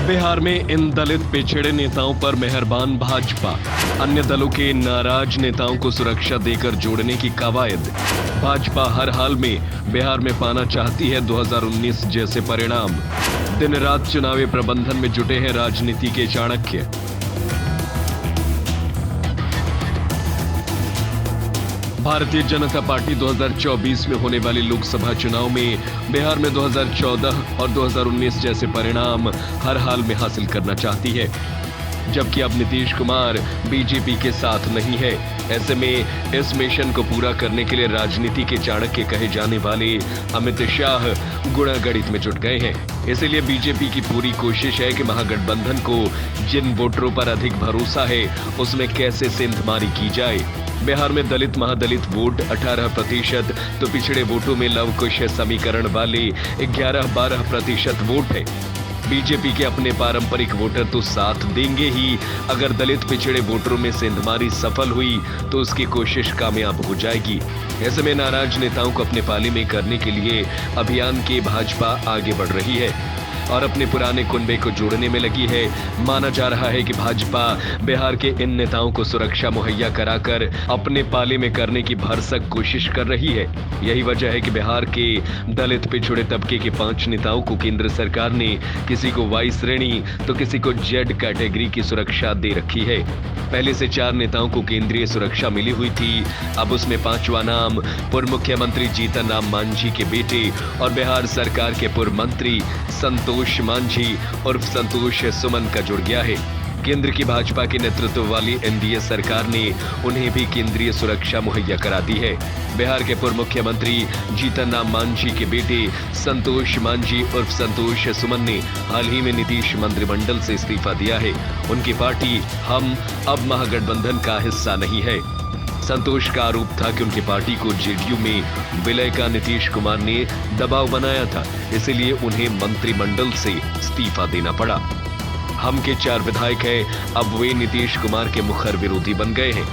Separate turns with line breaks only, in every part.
बिहार में इन दलित पिछड़े नेताओं पर मेहरबान भाजपा, अन्य दलों के नाराज नेताओं को सुरक्षा देकर जोड़ने की कवायद। भाजपा हर हाल में बिहार में पाना चाहती है 2019 जैसे परिणाम। दिन रात चुनावी प्रबंधन में जुटे हैं राजनीति के चाणक्य। भारतीय जनता पार्टी 2024 में होने वाले लोकसभा चुनाव में बिहार में 2014 और 2019 जैसे परिणाम हर हाल में हासिल करना चाहती है, जबकि अब नीतीश कुमार बीजेपी के साथ नहीं है। ऐसे में इस मिशन को पूरा करने के लिए राजनीति के चाणक्य कहे जाने वाले अमित शाह गुणागणित में जुट गए हैं। इसीलिए बीजेपी की पूरी कोशिश है कि महागठबंधन को जिन वोटरों पर अधिक भरोसा है उसमें कैसे सेंधमारी की जाए। बिहार में दलित महादलित वोट 18%, तो पिछड़े वोटों में लव कुश समीकरण वाले 11-12% वोट है। बीजेपी के अपने पारंपरिक वोटर तो साथ देंगे ही, अगर दलित पिछड़े वोटरों में सेंधमारी सफल हुई तो उसकी कोशिश कामयाब हो जाएगी। ऐसे में नाराज नेताओं को अपने पाले में करने के लिए अभियान के भाजपा आगे बढ़ रही है और अपने पुराने कुनबे को जोड़ने में लगी है। माना जा रहा है कि भाजपा बिहार के इन नेताओं को सुरक्षा मुहैया कराकर अपने पाले में करने की भरसक कोशिश कर रही है। यही वजह है कि बिहार के दलित पिछड़े तबके के 5 नेताओं को केंद्र सरकार ने किसी को वाई श्रेणी तो किसी को जेड कैटेगरी की सुरक्षा दे रखी है। पहले से 4 नेताओं को केंद्रीय सुरक्षा मिली हुई थी, अब उसमें 5वां नाम पूर्व मुख्यमंत्री जीतन राम मांझी के बेटे और बिहार सरकार के पूर्व मंत्री संतोष मांझी उर्फ संतोष सुमन का जुड़ गया है। केंद्र की भाजपा के नेतृत्व वाली एनडीए सरकार ने उन्हें भी केंद्रीय सुरक्षा मुहैया करा दी है। बिहार के पूर्व मुख्यमंत्री जीतन राम मांझी के बेटे संतोष मांझी उर्फ संतोष सुमन ने हाल ही में नीतीश मंत्रिमंडल से इस्तीफा दिया है। उनकी पार्टी हम अब महागठबंधन का हिस्सा नहीं है। संतोष का आरोप था कि उनकी पार्टी को जेडीयू में विलय का नीतीश कुमार ने दबाव बनाया था, इसलिए उन्हें मंत्रिमंडल से इस्तीफा देना पड़ा। हम के 4 विधायक हैं, अब वे नीतीश कुमार के मुखर विरोधी बन गए हैं।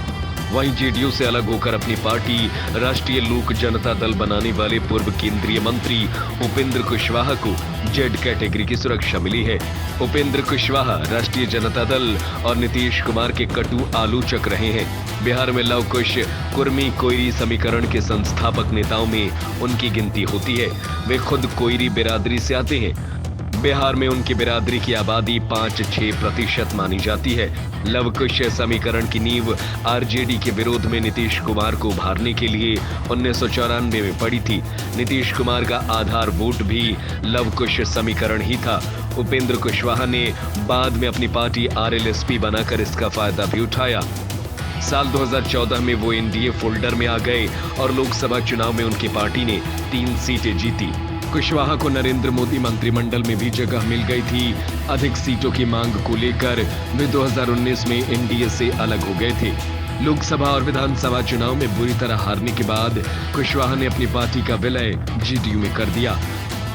वहीं जेडीयू से अलग होकर अपनी पार्टी राष्ट्रीय लोक जनता दल बनाने वाले पूर्व केंद्रीय मंत्री उपेंद्र कुशवाहा को जेड कैटेगरी की सुरक्षा मिली है। उपेंद्र कुशवाहा राष्ट्रीय जनता दल और नीतीश कुमार के कटु आलोचक रहे हैं। बिहार में लव कुश कुर्मी कोयरी समीकरण के संस्थापक नेताओं में उनकी गिनती होती है। वे खुद कोयरी बिरादरी से आते हैं। बिहार में उनकी बिरादरी की आबादी 5-6% मानी जाती है। लव कुश समीकरण की नींव आरजेडी के विरोध में नीतीश कुमार को उभारने के लिए 1994 में पड़ी थी। नीतीश कुमार का आधार वोट भी लव कुश समीकरण ही था। उपेंद्र कुशवाहा ने बाद में अपनी पार्टी आरएलएसपी बनाकर इसका फायदा भी उठाया। साल 2014 में वो एनडीए फोल्डर में आ गए और लोकसभा चुनाव में उनकी पार्टी ने 3 सीटें जीती। कुशवाहा को नरेंद्र मोदी मंत्रिमंडल में भी जगह मिल गई थी। अधिक सीटों की मांग को लेकर वे 2019 में एनडीए से अलग हो गए थे। लोकसभा और विधानसभा चुनाव में बुरी तरह हारने के बाद कुशवाहा ने अपनी पार्टी का विलय जेडीयू में कर दिया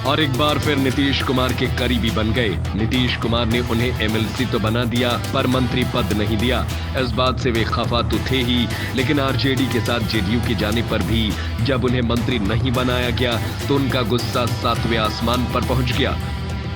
और एक बार फिर नीतीश कुमार के करीबी बन गए। नीतीश कुमार ने उन्हें एमएलसी तो बना दिया पर मंत्री पद नहीं दिया। इस बात से वे खफा तो थे ही, लेकिन आरजेडी के साथ जेडीयू के जाने पर भी जब उन्हें मंत्री नहीं बनाया गया तो उनका गुस्सा 7वें आसमान पर पहुंच गया।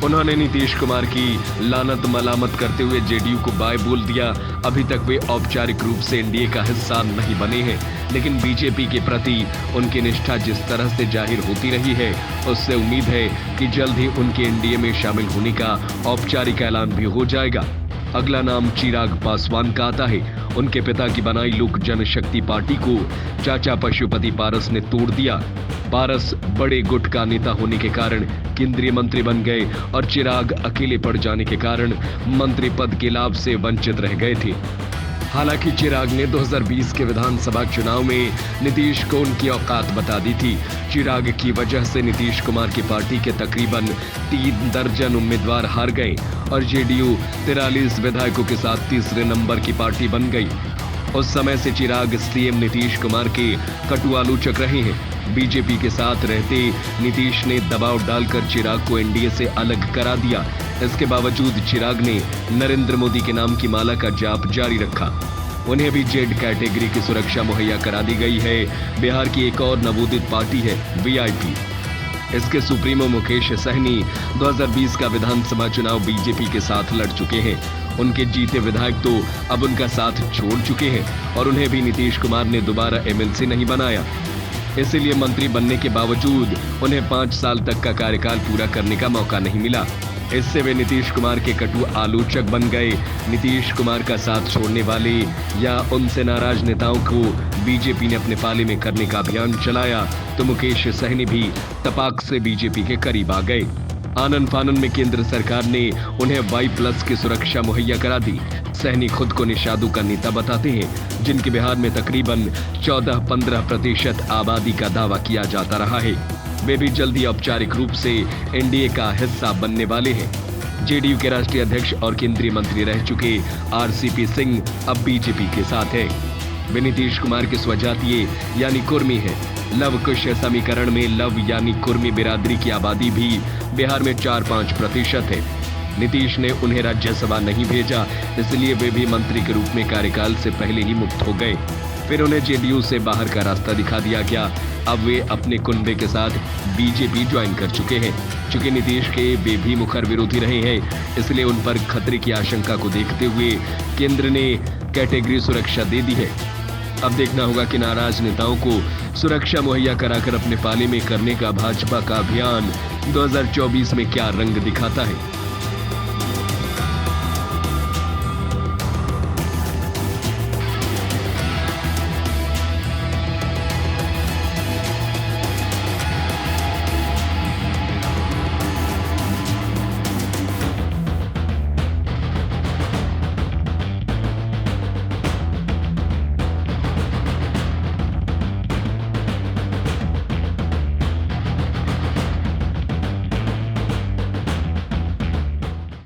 उन्होंने नीतीश कुमार की लानत मलामत करते हुए जेडीयू को बाय बोल दिया। अभी तक वे औपचारिक रूप से एनडीए का हिस्सा नहीं बने हैं, लेकिन बीजेपी के प्रति उनकी निष्ठा जिस तरह से जाहिर होती रही है उससे उम्मीद है कि जल्द ही उनके एनडीए में शामिल होने का औपचारिक ऐलान भी हो जाएगा। अगला नाम चिराग पासवान का आता है। उनके पिता की बनाई लोक जनशक्ति पार्टी को चाचा पशुपति पारस ने तोड़ दिया। पारस बड़े गुट का नेता होने के कारण केंद्रीय मंत्री बन गए और चिराग अकेले पड़ जाने के कारण मंत्री पद के लाभ से वंचित रह गए थे। हालांकि चिराग ने 2020 के विधानसभा चुनाव में नीतीश को उनकी औकात बता दी थी। चिराग की वजह से नीतीश कुमार की पार्टी के तकरीबन 3 दर्जन उम्मीदवार हार गए और जेडीयू 43 विधायकों के साथ तीसरे नंबर की पार्टी बन गई। उस समय से चिराग सीएम नीतीश कुमार के कटु आलोचक रहे हैं। बीजेपी के साथ रहते नीतीश ने दबाव डालकर चिराग को एनडीए से अलग करा दिया। इसके बावजूद चिराग ने नरेंद्र मोदी के नाम की माला का जाप जारी रखा। उन्हें भी जेड कैटेगरी की सुरक्षा मुहैया करा दी गई है। बिहार की एक और नवोदित पार्टी है वीआईपी। इसके सुप्रीमो मुकेश सहनी 2020 का विधानसभा चुनाव बीजेपी के साथ लड़ चुके हैं। उनके जीते विधायक तो अब उनका साथ छोड़ चुके हैं और उन्हें भी नीतीश कुमार ने दोबारा एमएलसी नहीं बनाया। इसीलिए मंत्री बनने के बावजूद उन्हें 5 साल तक का कार्यकाल पूरा करने का मौका नहीं मिला। इससे वे नीतीश कुमार के कटु आलोचक बन गए। नीतीश कुमार का साथ छोड़ने वाले या उनसे नाराज नेताओं को बीजेपी ने अपने पाले में करने का अभियान चलाया तो मुकेश सहनी भी तपाक से बीजेपी के करीब आ गए। आनन फानन में केंद्र सरकार ने उन्हें Y+ की सुरक्षा मुहैया करा दी। सहनी खुद को निषादों का नेता बताते हैं, जिनके बिहार में तकरीबन 14-15% आबादी का दावा किया जाता रहा है। वे भी जल्दी औपचारिक रूप से एनडीए का हिस्सा बनने वाले हैं। जेडीयू के राष्ट्रीय अध्यक्ष और केंद्रीय मंत्री रह चुके आरसीपी सिंह अब बीजेपी के साथ हैं। वे नीतीश कुमार के स्वजातीय यानी कुर्मी हैं। लव कुश समीकरण में लव यानी कुर्मी बिरादरी की आबादी भी बिहार में 4-5% है। नीतीश ने उन्हें राज्यसभा नहीं भेजा, इसलिए वे भी मंत्री के रूप में कार्यकाल से पहले ही मुक्त हो गए। फिर उन्हें जेडीयू से बाहर का रास्ता दिखा दिया गया। अब वे अपने कुनबे के साथ बीजेपी ज्वाइन कर चुके हैं। चूंकि नीतीश के वे भी मुखर विरोधी रहे हैं, इसलिए उन पर खतरे की आशंका को देखते हुए केंद्र ने कैटेगरी सुरक्षा दे दी है। अब देखना होगा कि नाराज नेताओं को सुरक्षा मुहैया कराकर अपने पाले में करने का भाजपा का अभियान 2024 में क्या रंग दिखाता है।